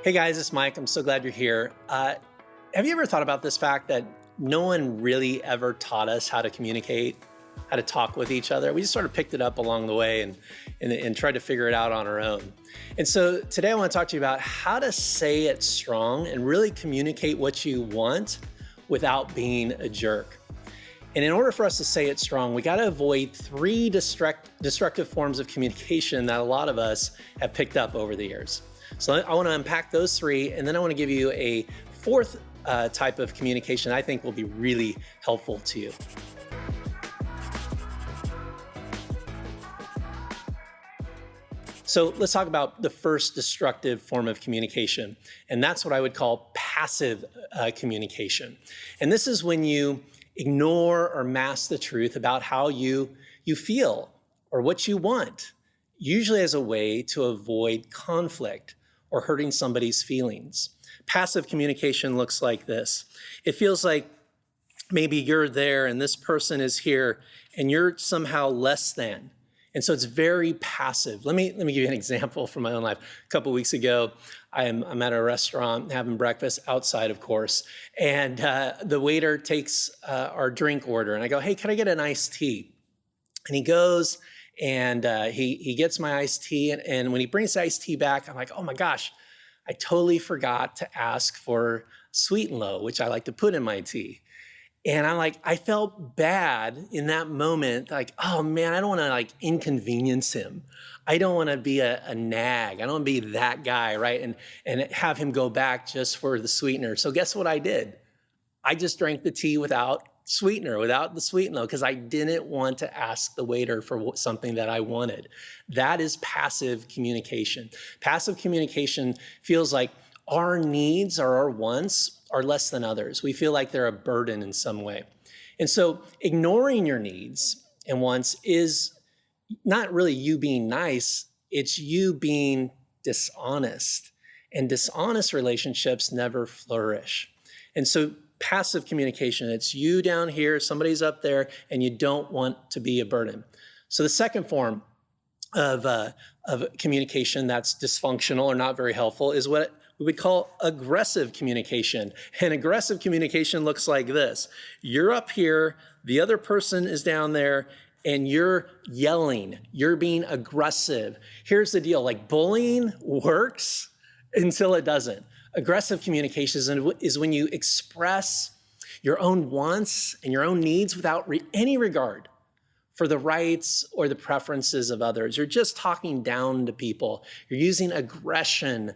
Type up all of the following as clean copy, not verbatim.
Hey guys, it's Mike. I'm so glad you're here. Have you ever thought about this fact that no one really ever taught us how to communicate, how to talk with each other? We just sort of picked it up along the way and tried to figure it out on our own. And so today I want to talk to you about how to say it strong and really communicate what you want without being a jerk. And in order for us to say it strong, we got to avoid three destructive forms of communication that a lot of us have picked up over the years. So I want to unpack those three, and then I want to give you a fourth type of communication I think will be really helpful to you. So let's talk about the first destructive form of communication, and that's what I would call passive communication. And this is when you ignore or mask the truth about how you feel or what you want, usually as a way to avoid conflict or hurting somebody's feelings. Passive communication looks like this. It feels like maybe you're there and this person is here and you're somehow less than. And so it's very passive. Let me give you an example from my own life. A couple of weeks ago, I'm at a restaurant having breakfast outside, of course, and the waiter takes our drink order, and I go, "Hey, can I get an iced tea?" And he goes and he gets my iced tea, and when he brings the iced tea back, I'm like, "Oh my gosh, I totally forgot to ask for sweet and low, which I like to put in my tea." And I felt bad in that moment, like, oh man, I don't want to inconvenience him. I don't want to be a nag. I don't want to be that guy, right? And have him go back just for the sweetener. So guess what I did? I just drank the tea without sweetener, without the sweet and low, because I didn't want to ask the waiter for something that I wanted. That is passive communication. Passive communication feels like our needs or our wants are less than others. We feel like they're a burden in some way. And so ignoring your needs and wants is not really you being nice, it's you being dishonest. And dishonest relationships never flourish. And so passive communication, it's you down here, somebody's up there, and you don't want to be a burden. So the second form of communication that's dysfunctional or not very helpful is what we would call aggressive communication. And aggressive communication looks like this. You're up here, the other person is down there, and you're yelling, you're being aggressive. Here's the deal, bullying works until it doesn't. Aggressive communication is when you express your own wants and your own needs without any regard for the rights or the preferences of others. You're just talking down to people. You're using aggression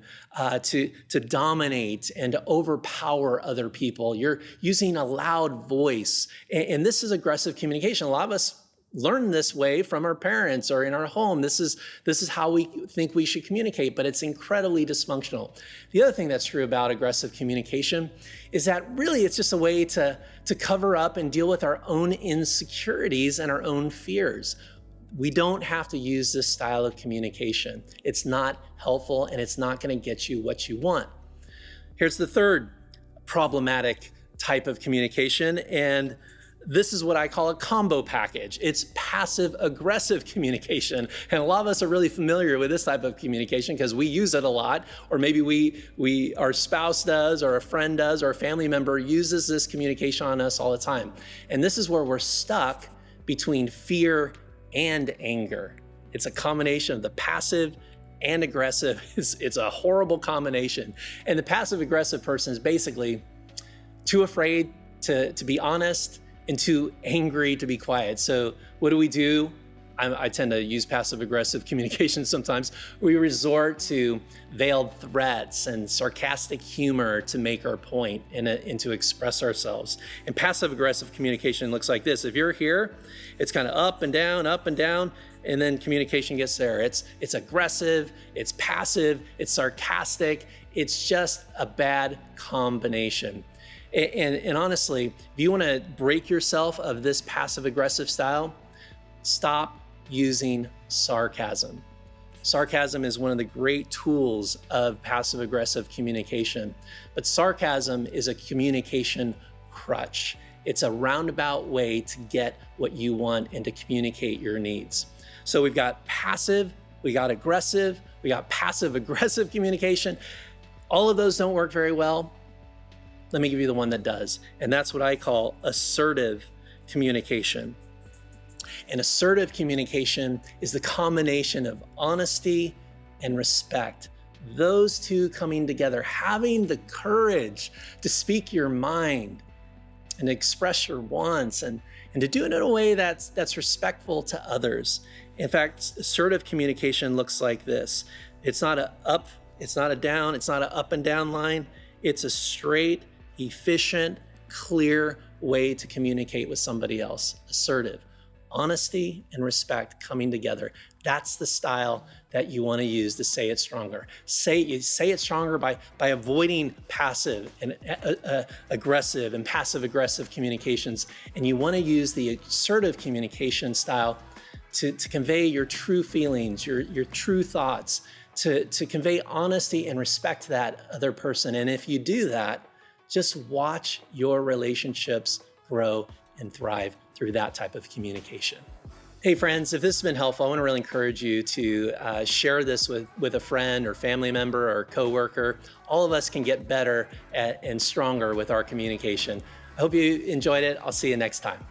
to dominate and to overpower other people. You're using a loud voice. And this is aggressive communication. A lot of us learn this way from our parents or in our home. This is how we think we should communicate, but it's incredibly dysfunctional. The other thing that's true about aggressive communication is that really it's just a way to cover up and deal with our own insecurities and our own fears. We don't have to use this style of communication. It's not helpful and it's not going to get you what you want. Here's the third problematic type of communication, and this is what I call a combo package. It's passive-aggressive communication. And a lot of us are really familiar with this type of communication because we use it a lot, or maybe our spouse does, or a friend does, or a family member uses this communication on us all the time. And this is where we're stuck between fear and anger. It's a combination of the passive and aggressive. It's a horrible combination. And the passive-aggressive person is basically too afraid to be honest, and too angry to be quiet. So what do? I tend to use passive-aggressive communication sometimes. We resort to veiled threats and sarcastic humor to make our point and to express ourselves. And passive-aggressive communication looks like this. If you're here, it's kind of up and down, and then communication gets there. It's aggressive, it's passive, it's sarcastic. It's just a bad combination. And honestly, if you want to break yourself of this passive-aggressive style, stop using sarcasm. Sarcasm is one of the great tools of passive-aggressive communication, but sarcasm is a communication crutch. It's a roundabout way to get what you want and to communicate your needs. So we've got passive, we got aggressive, we got passive-aggressive communication. all of those don't work very well, let me give you the one that does. And that's what I call assertive communication. And assertive communication is the combination of honesty and respect. Those two coming together, having the courage to speak your mind and express your wants and to do it in a way that's respectful to others. In fact, assertive communication looks like this. It's not a up, it's not a down, it's not an up and down line. It's a straight, efficient, clear way to communicate with somebody else. Assertive. Honesty and respect coming together. That's the style that you want to use to say it stronger. Say it stronger by avoiding passive and aggressive and passive-aggressive communications. And you want to use the assertive communication style to convey your true feelings, your true thoughts, to convey honesty and respect to that other person. And if you do that, just watch your relationships grow and thrive through that type of communication. Hey friends, if this has been helpful, I want to really encourage you to share this with a friend or family member or coworker. All of us can get better and stronger with our communication. I hope you enjoyed it. I'll see you next time.